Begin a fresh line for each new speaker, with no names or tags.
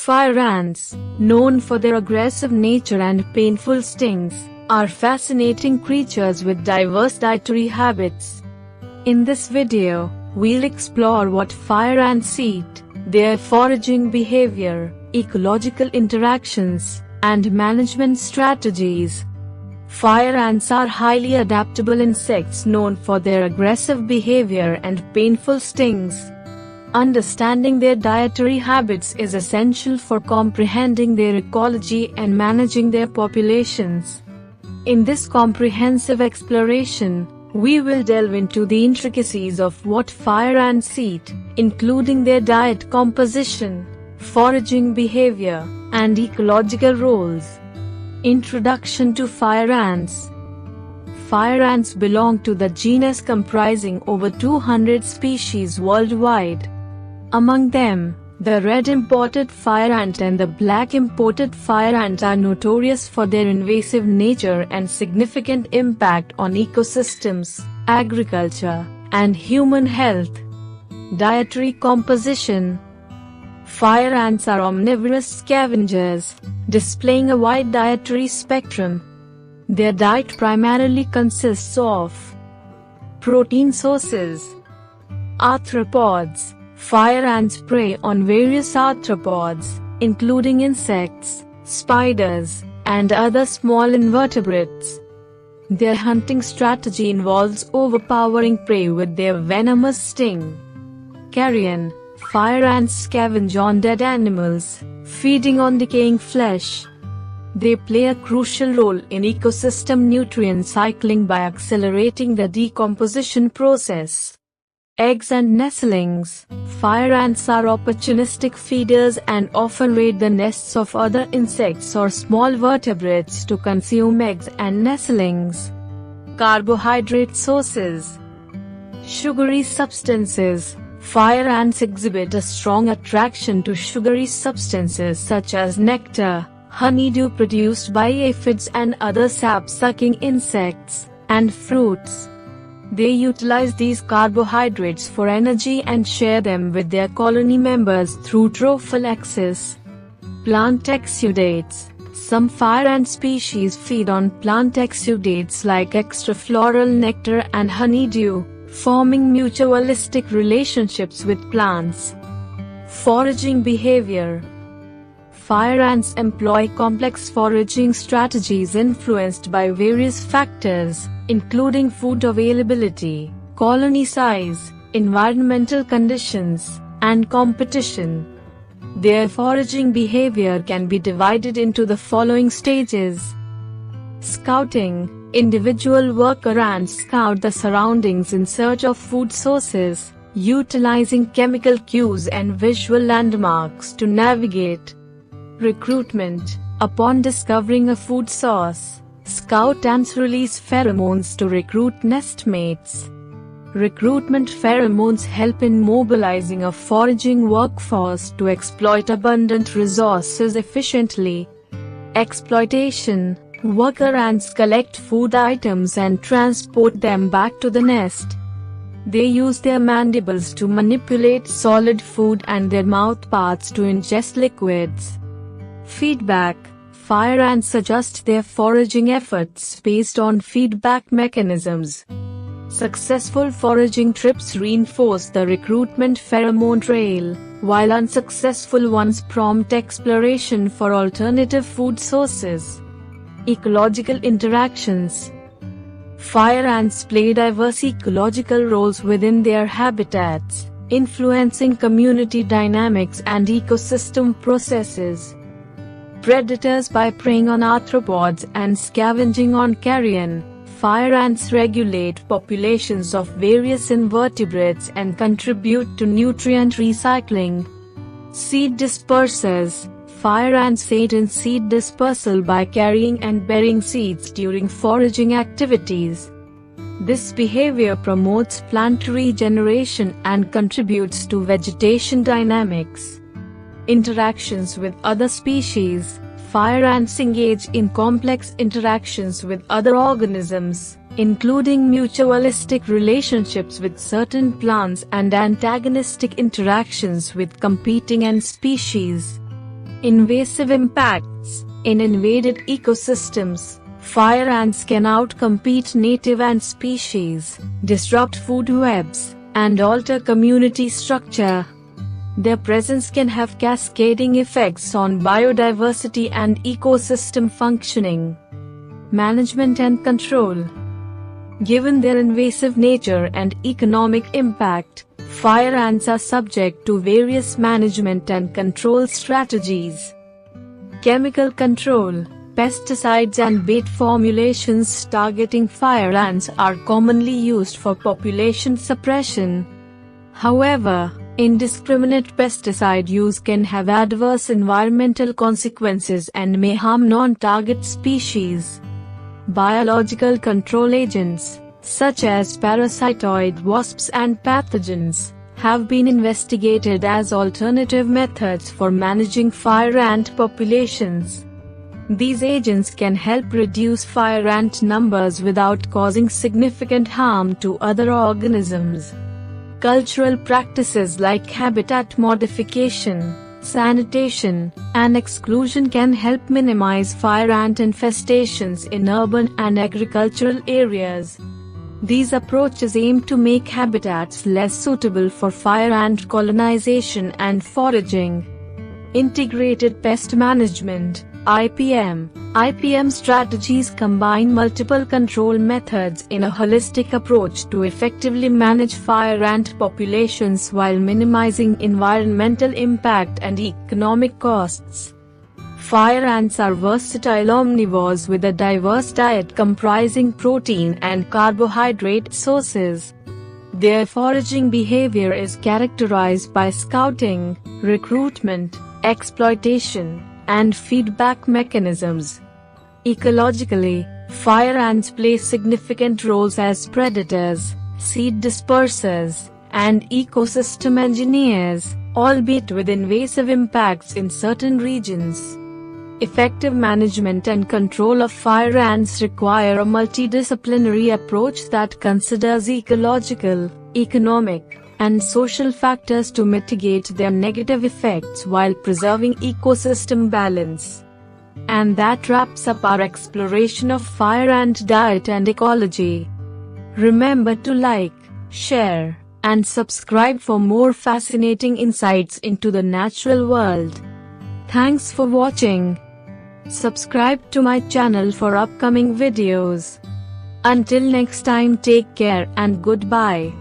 Fire ants, known for their aggressive nature and painful stings, are fascinating creatures with diverse dietary habits. In this video, we'll explore what fire ants eat, their foraging behavior, ecological interactions, and management strategies. Fire ants are highly adaptable insects known for their aggressive behavior and painful stings. Understanding their dietary habits is essential for comprehending their ecology and managing their populations. In this comprehensive exploration, we will delve into the intricacies of what fire ants eat, including their diet composition, foraging behavior, and ecological roles. Introduction to fire ants. Fire ants belong to the genus comprising over 200 species worldwide. Among them, the red imported fire ant and the black imported fire ant are notorious for their invasive nature and significant impact on ecosystems, agriculture, and human health. Dietary composition. Fire ants are omnivorous scavengers, displaying a wide dietary spectrum. Their diet primarily consists of protein sources. Arthropods. Fire ants prey on various arthropods, including insects, spiders, and other small invertebrates. Their hunting strategy involves overpowering prey with their venomous sting. Carrion. Fire ants scavenge on dead animals, feeding on decaying flesh. They play a crucial role in ecosystem nutrient cycling by accelerating the decomposition process. Eggs and nestlings. Fire ants are opportunistic feeders and often raid the nests of other insects or small vertebrates to consume eggs and nestlings. Carbohydrate sources. Sugary substances. Fire ants exhibit a strong attraction to sugary substances such as nectar, honeydew produced by aphids and other sap-sucking insects, and fruits. They utilize these carbohydrates for energy and share them with their colony members through trophallaxis. Plant exudates. Some fire ant species feed on plant exudates like extrafloral nectar and honeydew, forming mutualistic relationships with plants. Foraging behavior. Fire ants employ complex foraging strategies influenced by various factors, including food availability, colony size, environmental conditions, and competition. Their foraging behavior can be divided into the following stages. Scouting. Individual worker ants scout the surroundings in search of food sources, utilizing chemical cues and visual landmarks to navigate. Recruitment. Upon discovering a food source, scout ants release pheromones to recruit nestmates. Recruitment pheromones help in mobilizing a foraging workforce to exploit abundant resources efficiently. Exploitation. Worker ants collect food items and transport them back to the nest. They use their mandibles to manipulate solid food and their mouthparts to ingest liquids. Feedback. Fire ants adjust their foraging efforts based on feedback mechanisms. Successful foraging trips reinforce the recruitment pheromone trail, while unsuccessful ones prompt exploration for alternative food sources. Ecological interactions. Fire ants play diverse ecological roles within their habitats, influencing community dynamics and ecosystem processes. Predators. By preying on arthropods and scavenging on carrion, fire ants regulate populations of various invertebrates and contribute to nutrient recycling. Seed dispersers. Fire ants aid in seed dispersal by carrying and burying seeds during foraging activities. This behavior promotes plant regeneration and contributes to vegetation dynamics. Interactions with other species. Fire ants engage in complex interactions with other organisms, including mutualistic relationships with certain plants and antagonistic interactions with competing ant species. Invasive impacts. In invaded ecosystems, fire ants can outcompete native ant species, disrupt food webs, and alter community structure. Their presence can have cascading effects on biodiversity and ecosystem functioning. Management and control. Given their invasive nature and economic impact, fire ants are subject to various management and control strategies. Chemical control. Pesticides and bait formulations targeting fire ants are commonly used for population suppression. However, indiscriminate pesticide use can have adverse environmental consequences and may harm non-target species. Biological control agents, such as parasitoid wasps and pathogens, have been investigated as alternative methods for managing fire ant populations. These agents can help reduce fire ant numbers without causing significant harm to other organisms. Cultural practices like habitat modification, sanitation, and exclusion can help minimize fire ant infestations in urban and agricultural areas. These approaches aim to make habitats less suitable for fire ant colonization and foraging. Integrated Pest Management (IPM). IPM strategies combine multiple control methods in a holistic approach to effectively manage fire ant populations while minimizing environmental impact and economic costs. Fire ants are versatile omnivores with a diverse diet comprising protein and carbohydrate sources. Their foraging behavior is characterized by scouting, recruitment, exploitation, and feedback mechanisms. Ecologically, fire ants play significant roles as predators, seed dispersers, and ecosystem engineers, albeit with invasive impacts in certain regions. Effective management and control of fire ants require a multidisciplinary approach that considers ecological, economic, and social factors to mitigate their negative effects while preserving ecosystem balance. And that wraps up our exploration of fire ant diet and ecology. Remember to like, share, and subscribe for more fascinating insights into the natural world. Thanks for watching. Subscribe to my channel for upcoming videos. Until next time, take care and goodbye.